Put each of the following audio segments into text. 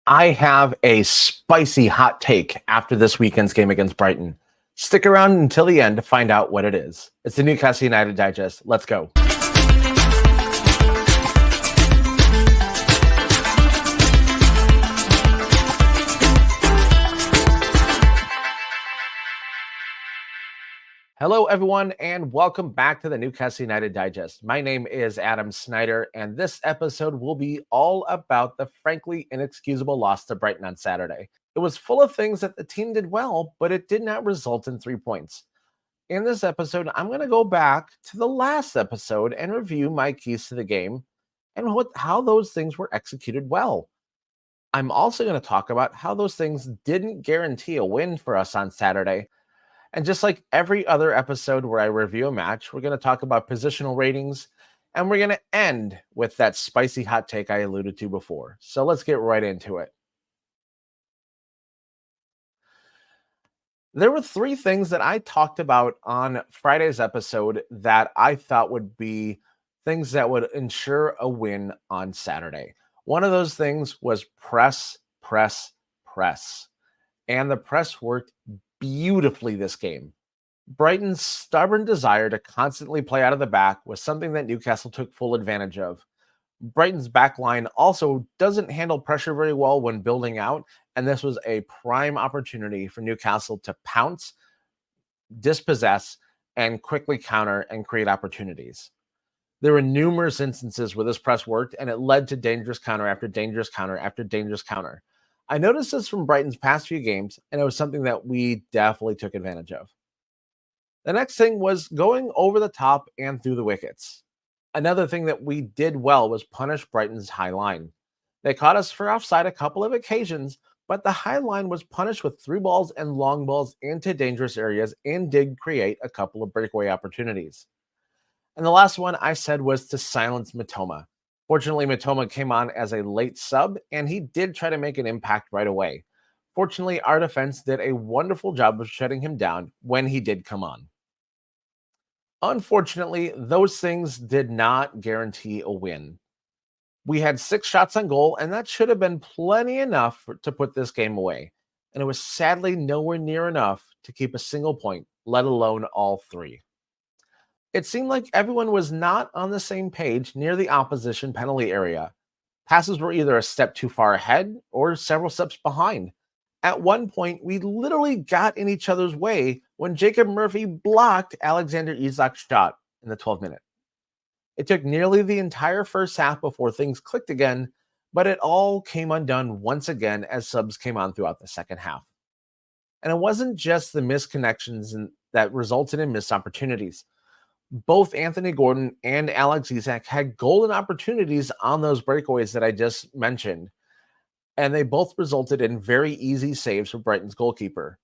I have a spicy hot take after this weekend's game against Brighton. Stick around until the end to find out what it is. It's the Newcastle United Digest. Let's go. Hello, everyone, and welcome back to the Newcastle United Digest. My name is Adam Snyder, and this episode will be all about the frankly inexcusable loss to Brighton on Saturday. It was full of things that the team did well, but it did not result in 3 points. In this episode, I'm going to go back to the last episode and review my keys to the game and how those things were executed well. I'm also going to talk about how those things didn't guarantee a win for us on Saturday. And just like every other episode where I review a match, we're going to talk about positional ratings, and we're going to end with that spicy hot take I alluded to before. So let's get right into it. There were 3 things that I talked about on Friday's episode that I thought would be things that would ensure a win on Saturday. One of those things was press. And the press worked beautifully this game. Brighton's stubborn desire to constantly play out of the back was something that Newcastle took full advantage of. Brighton's back line also doesn't handle pressure very well when building out, and this was a prime opportunity for Newcastle to pounce, dispossess, and quickly counter and create opportunities. There were numerous instances where this press worked, and it led to dangerous counter after dangerous counter after dangerous counter. I noticed this from Brighton's past few games, and it was something that we definitely took advantage of. The next thing was going over the top and through the wickets. Another thing that we did well was punish Brighton's high line. They caught us for offside a couple of occasions, but the high line was punished with through balls and long balls into dangerous areas and did create a couple of breakaway opportunities. And the last one I said was to silence Mitoma. Fortunately, Mitoma came on as a late sub, and he did try to make an impact right away. Fortunately, our defense did a wonderful job of shutting him down when he did come on. Unfortunately, those things did not guarantee a win. We had 6 shots on goal, and that should have been plenty enough to put this game away. And it was sadly nowhere near enough to keep a single point, let alone all 3. It seemed like everyone was not on the same page near the opposition penalty area. Passes were either a step too far ahead or several steps behind. At one point, we literally got in each other's way when Jacob Murphy blocked Alexander Isak's shot in the 12th minute. It took nearly the entire first half before things clicked again, but it all came undone once again as subs came on throughout the second half. And it wasn't just the missed connections that resulted in missed opportunities. Both Anthony Gordon and Alex Isak had golden opportunities on those breakaways that I just mentioned, and they both resulted in very easy saves for Brighton's goalkeeper.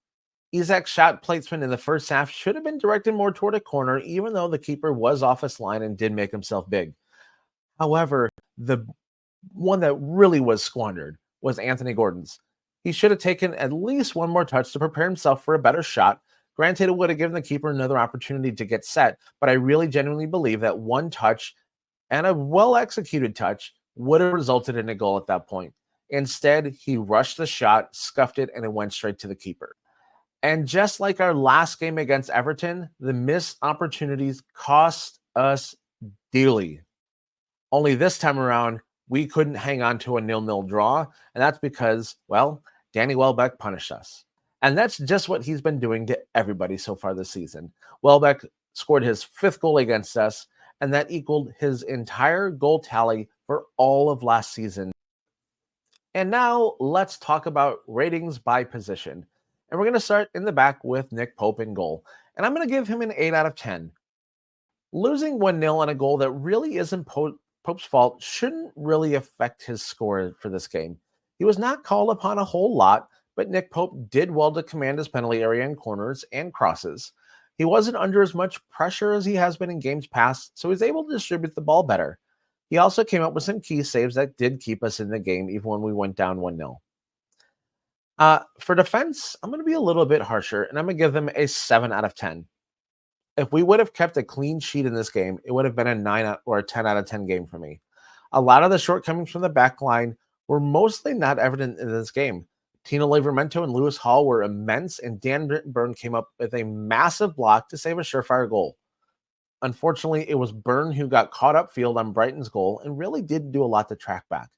Isak's shot placement in the first half should have been directed more toward a corner, even though the keeper was off his line and did make himself big. However, the one that really was squandered was Anthony Gordon's. He should have taken at least one more touch to prepare himself for a better shot. Granted, it would have given the keeper another opportunity to get set, but I really genuinely believe that one touch and a well-executed touch would have resulted in a goal at that point. Instead, he rushed the shot, scuffed it, and it went straight to the keeper. And just like our last game against Everton, the missed opportunities cost us dearly. Only this time around, we couldn't hang on to a 0-0 draw, and that's because, well, Danny Welbeck punished us. And that's just what he's been doing to everybody so far this season. Welbeck scored his 5th goal against us, and that equaled his entire goal tally for all of last season. And now let's talk about ratings by position. And we're going to start in the back with Nick Pope in goal. And I'm going to give him an 8 out of 10. Losing 1-0 on a goal that really isn't Pope's fault shouldn't really affect his score for this game. He was not called upon a whole lot, but Nick Pope did well to command his penalty area in corners and crosses. He wasn't under as much pressure as he has been in games past, so he was able to distribute the ball better. He also came up with some key saves that did keep us in the game even when we went down 1-0. For defense, I'm going to be a little bit harsher, and I'm going to give them a 7 out of 10. If we would have kept a clean sheet in this game, it would have been a 9 or a 10 out of 10 game for me. A lot of the shortcomings from the back line were mostly not evident in this game. Tino Livramento and Lewis Hall were immense, and Dan Burn came up with a massive block to save a surefire goal. Unfortunately, it was Byrne who got caught upfield on Brighton's goal and really did do a lot to track back.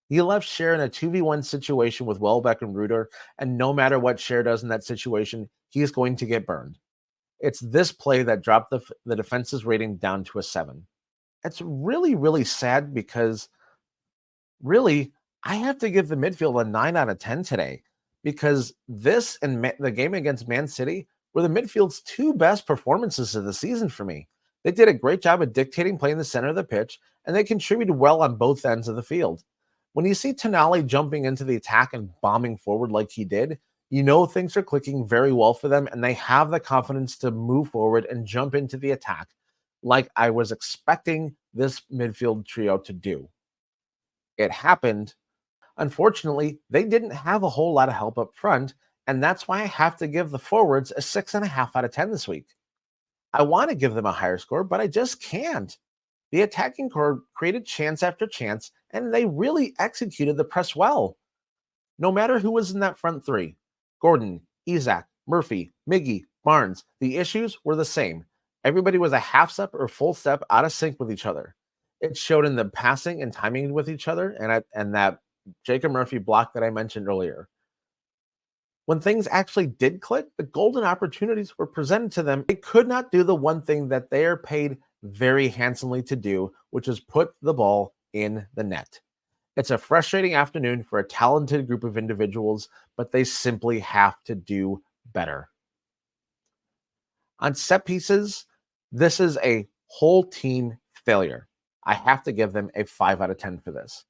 He left Cher in a 2v1 situation with Welbeck and Reuter, and no matter what Cher does in that situation, he's going to get burned. It's this play that dropped the defense's rating down to a 7. It's really, really sad because really, I have to give the midfield a 9 out of 10 today because this and the game against Man City were the midfield's two best performances of the season for me. They did a great job of dictating play in the center of the pitch, and they contributed well on both ends of the field. When you see Tonali jumping into the attack and bombing forward like he did, you know things are clicking very well for them, and they have the confidence to move forward and jump into the attack like I was expecting this midfield trio to do. It happened. Unfortunately, they didn't have a whole lot of help up front, and that's why I have to give the forwards a 6.5 out of 10 this week. I want to give them a higher score, but I just can't. The attacking core created chance after chance, and they really executed the press well. No matter who was in that front three, Gordon, Isak, Murphy, Miggy, Barnes, the issues were the same. Everybody was a half step or full step out of sync with each other. It showed in the passing and timing with each other, and that Jacob Murphy block that I mentioned earlier. When things actually did click, the golden opportunities were presented to them. They could not do the one thing that they are paid very handsomely to do, which is put the ball in the net. It's a frustrating afternoon for a talented group of individuals, but they simply have to do better. On set pieces, this is a whole team failure. I have to give them a 5 out of 10 for this.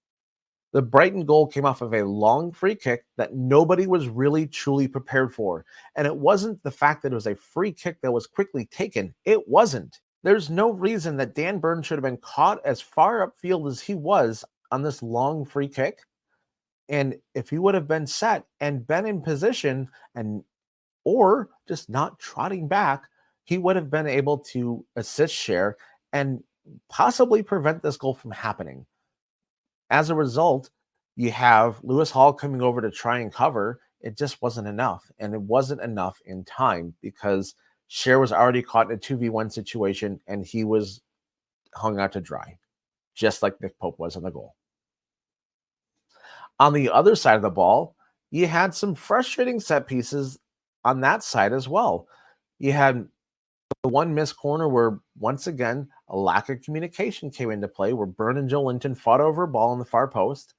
The Brighton goal came off of a long free kick that nobody was really truly prepared for. And it wasn't the fact that it was a free kick that was quickly taken. It wasn't. There's no reason that Dan Burn should have been caught as far upfield as he was on this long free kick. And if he would have been set and been in position or just not trotting back, he would have been able to assist Cher and possibly prevent this goal from happening. As a result, you have Lewis Hall coming over to try and cover. It just wasn't enough. And it wasn't enough in time because Cher was already caught in a 2v1 situation and he was hung out to dry, just like Nick Pope was on the goal. On the other side of the ball, you had some frustrating set pieces on that side as well. You had the one missed corner where, once again, a lack of communication came into play, where Byrne and Joe Linton fought over a ball on the far post.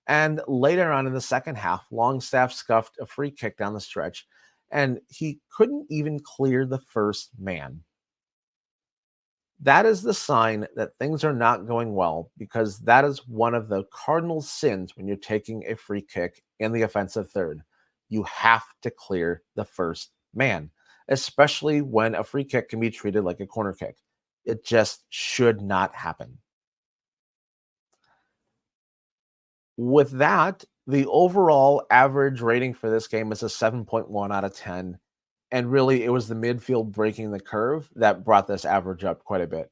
And later on in the second half, Longstaff scuffed a free kick down the stretch, and he couldn't even clear the first man. That is the sign that things are not going well, because that is one of the cardinal sins when you're taking a free kick in the offensive third. You have to clear the first man, especially when a free kick can be treated like a corner kick. It just should not happen. With that, the overall average rating for this game is a 7.1 out of 10. And really, it was the midfield breaking the curve that brought this average up quite a bit.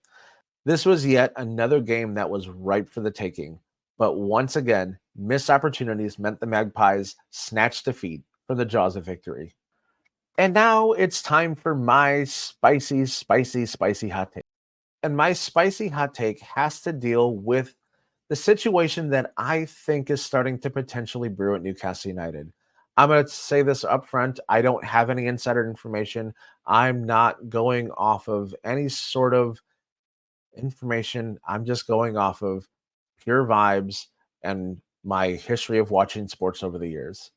This was yet another game that was ripe for the taking. But once again, missed opportunities meant the Magpies snatched defeat from the jaws of victory. And now it's time for my spicy hot take. And my spicy hot take has to deal with the situation that I think is starting to potentially brew at Newcastle United. I'm going to say this up front. I don't have any insider information. I'm not going off of any sort of information. I'm just going off of pure vibes and my history of watching sports over the years.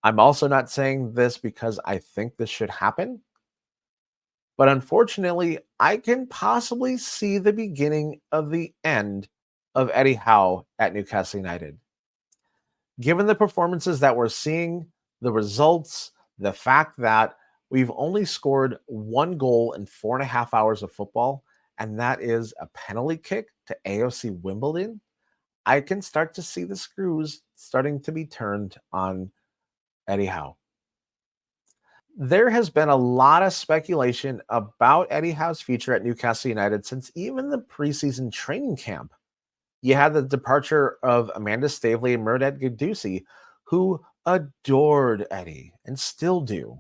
I'm also not saying this because I think this should happen. But unfortunately, I can possibly see the beginning of the end of Eddie Howe at Newcastle United. Given the performances that we're seeing, the results, the fact that we've only scored one goal in 4.5 hours of football, and that is a penalty kick to AFC Wimbledon, I can start to see the screws starting to be turned on Eddie Howe. There has been a lot of speculation about Eddie Howe's future at Newcastle United since even the preseason training camp. You had the departure of Amanda Stavely and Merdad Gadusi, who adored Eddie and still do.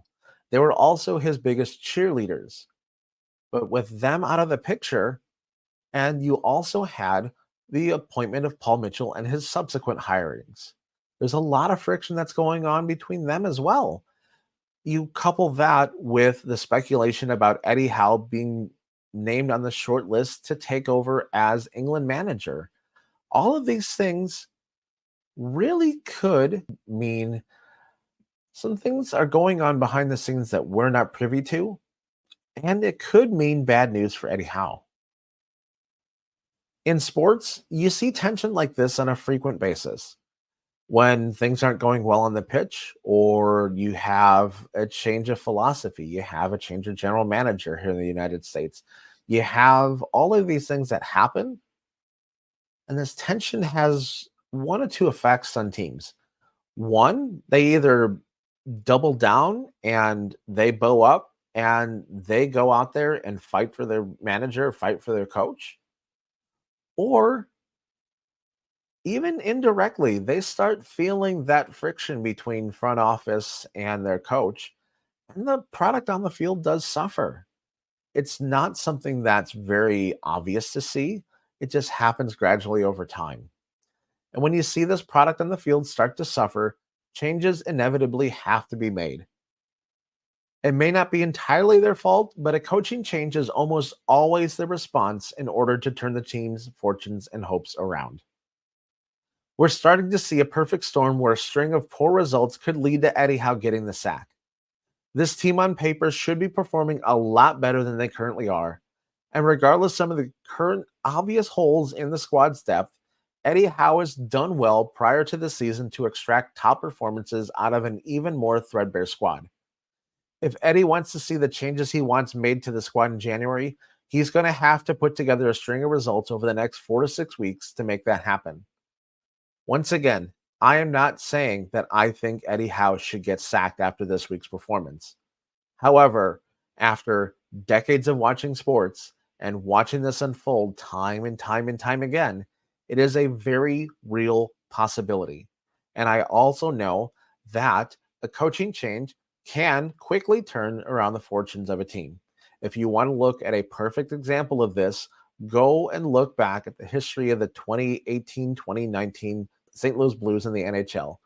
They were also his biggest cheerleaders. But with them out of the picture, and you also had the appointment of Paul Mitchell and his subsequent hirings. There's a lot of friction that's going on between them as well. You couple that with the speculation about Eddie Howe being named on the short list to take over as England manager. All of these things really could mean some things are going on behind the scenes that we're not privy to, and it could mean bad news for Eddie Howe. In sports, you see tension like this on a frequent basis. When things aren't going well on the pitch, or you have a change of philosophy, you have a change of general manager here in the United States, you have all of these things that happen, and this tension has one or two effects on teams. One, they either double down and they bow up and they go out there and fight for their manager, fight for their coach, or even indirectly, they start feeling that friction between front office and their coach, and the product on the field does suffer. It's not something that's very obvious to see. It just happens gradually over time. And when you see this product on the field start to suffer, changes inevitably have to be made. It may not be entirely their fault, but a coaching change is almost always the response in order to turn the team's fortunes and hopes around. We're starting to see a perfect storm where a string of poor results could lead to Eddie Howe getting the sack. This team on paper should be performing a lot better than they currently are. And regardless of some of the current obvious holes in the squad's depth, Eddie Howe has done well prior to the season to extract top performances out of an even more threadbare squad. If Eddie wants to see the changes he wants made to the squad in January, he's going to have to put together a string of results over the next 4 to 6 weeks to make that happen. Once again, I am not saying that I think Eddie Howe should get sacked after this week's performance. However, after decades of watching sports and watching this unfold time and time and time again, it is a very real possibility. And I also know that a coaching change can quickly turn around the fortunes of a team. If you want to look at a perfect example of this, go and look back at the history of the 2018-2019 St. Louis Blues in the NHL.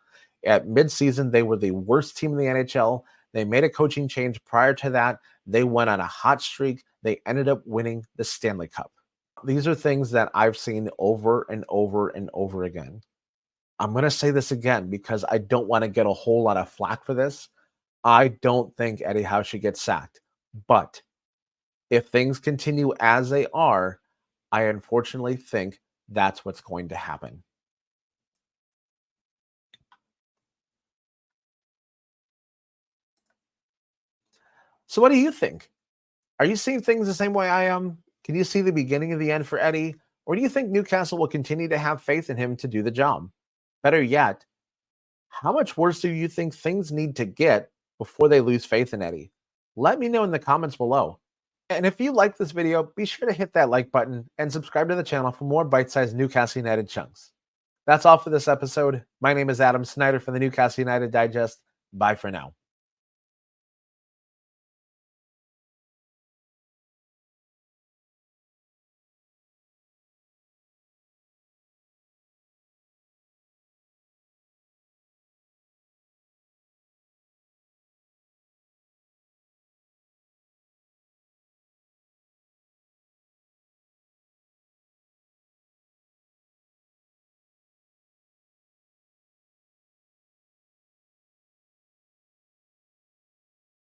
At midseason, they were the worst team in the NHL. They made a coaching change prior to that. They went on a hot streak. They ended up winning the Stanley Cup. These are things that I've seen over and over and over again. I'm going to say this again because I don't want to get a whole lot of flack for this. I don't think Eddie Howe should get sacked. But if things continue as they are, I unfortunately think that's what's going to happen. So what do you think? Are you seeing things the same way I am? Can you see the beginning of the end for Eddie? Or do you think Newcastle will continue to have faith in him to do the job? Better yet, how much worse do you think things need to get before they lose faith in Eddie? Let me know in the comments below. And if you like this video, be sure to hit that like button and subscribe to the channel for more bite-sized Newcastle United chunks. That's all for this episode. My name is Adam Snyder from the Newcastle United Digest. Bye for now.